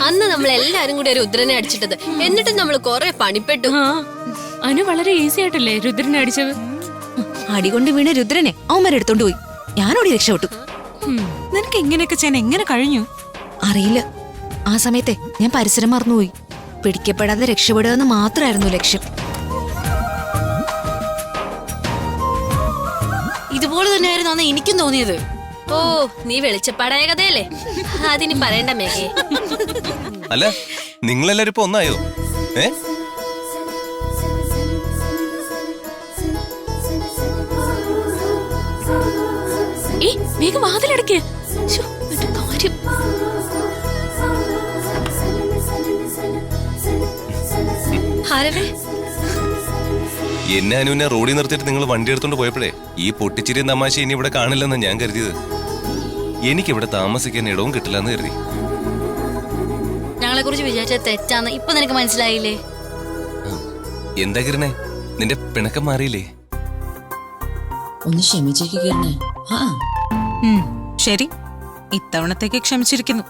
അന്ന് നമ്മൾ എല്ലാരും കൂടി ഒരു രുദ്രനെ അടിച്ചിട്ടത്, എന്നിട്ടും നമ്മൾ കൊറേ പണിപ്പെട്ടു. അനു വളരെ ഈസി ആയിട്ടല്ലേ രുദ്രനെ അടിച്ചത്. അടികൊണ്ട് വീണ രുദ്രനെ അവന്മാരെടുത്തോണ്ട് പോയി. ഞാനോടി രക്ഷപ്പെട്ടു. നിനക്ക് ഇങ്ങനെയൊക്കെ ചെയ്യാൻ എങ്ങനെ കഴിഞ്ഞു? അറിയില്ല. ആ സമയത്തെ ഞാൻ പരിസരം മറന്നുപോയി. പിടിക്കപ്പെടാതെ രക്ഷപ്പെടുക എന്ന് മാത്രമായിരുന്നു ലക്ഷ്യം. ഇതുപോലെ തന്നെയായിരുന്നു അന്ന് എനിക്കും തോന്നിയത്. ഓ, നീ വെളിച്ചപ്പാടായ കഥയല്ലേ, അതിനി പറയണ്ട മേഘേ. അല്ല, നിങ്ങളെല്ലാരും ഇപ്പൊ ഒന്നായോ? വേഗം വാതിലടക്കേ. കാര്യം ആരവേ, എന്നെ അനുവിനെ റോഡിൽ നിർത്തിയിട്ട് നിങ്ങൾ വണ്ടി എടുത്തോണ്ട് പോയപ്പോഴേ ഈ പൊട്ടിച്ചിരിയും തമാശ ഇനി ഇവിടെ കാണില്ലെന്ന് ഞാൻ കരുതിയത്. എനിക്കിവിടെ താമസിക്കാൻ ഇടവും കിട്ടില്ലെന്ന് കരുതി. ഞങ്ങളെ കുറിച്ച് വിചാരിച്ചത് തെറ്റാന്ന് ഇപ്പൊ നിനക്ക് മനസ്സിലായില്ലേ? എന്താ കിരണേ, നിന്റെ പിണക്കം മാറിയില്ലേ? ഒന്ന് ക്ഷമിച്ചേക്ക് കിരണേ. ശരി, ഇത്തവണത്തേക്ക് ക്ഷമിച്ചിരിക്കുന്നു.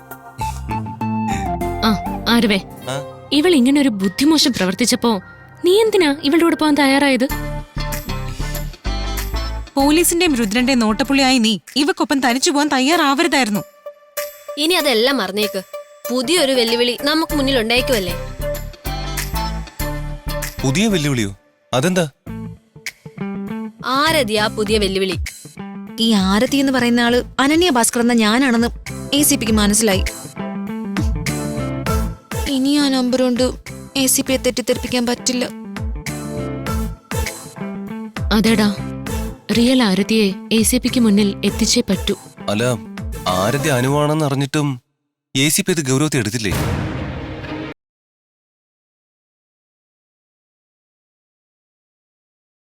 ആരവേ, ഇവൾ ഇങ്ങനെ ഒരു ബുദ്ധിമോശം പ്രവർത്തിച്ചപ്പോ നീ എന്തിനാ ഇവളുടെ കൂടെ പോകാൻ തയ്യാറായത്? പോലീസിന്റെയും രുദ്രന്റെയും നോട്ടപ്പുള്ളിയായി നീ ഇവക്കൊപ്പം തനിച്ചു പോകാൻ തയ്യാറാവരുതായിരുന്നു. ഇനി അതെല്ലാം മറന്നേക്ക്. പുതിയൊരു വെല്ലുവിളി നമുക്ക് മുന്നിൽ ഉണ്ടായിരിക്കുമല്ലേ. പുതിയ വെല്ലുവിളിയോ? അതെന്താ? ആരതിയാ പുതിയ വെല്ലുവിളി? ഈ ആരതി എന്ന് പറയുന്ന ആള് അനന്യ ഭാസ്കർ എന്ന ഞാനാണെന്ന് ACPക്ക് മനസ്സിലായി. ഇനി ആ നമ്പർ കൊണ്ട് ACPയെ തെറ്റിദ്ധരിപ്പിക്കാൻ പറ്റില്ല. അതേടാ, റിയൽ ആരതിയെ ACPക്ക് മുന്നിൽ എത്തിച്ചേ പറ്റൂ. അല്ല, ആരതി അനുവാണെന്ന് അറിഞ്ഞിട്ടും ACP ഇത് ഗൗരവത്തെ എടുത്തില്ലേ?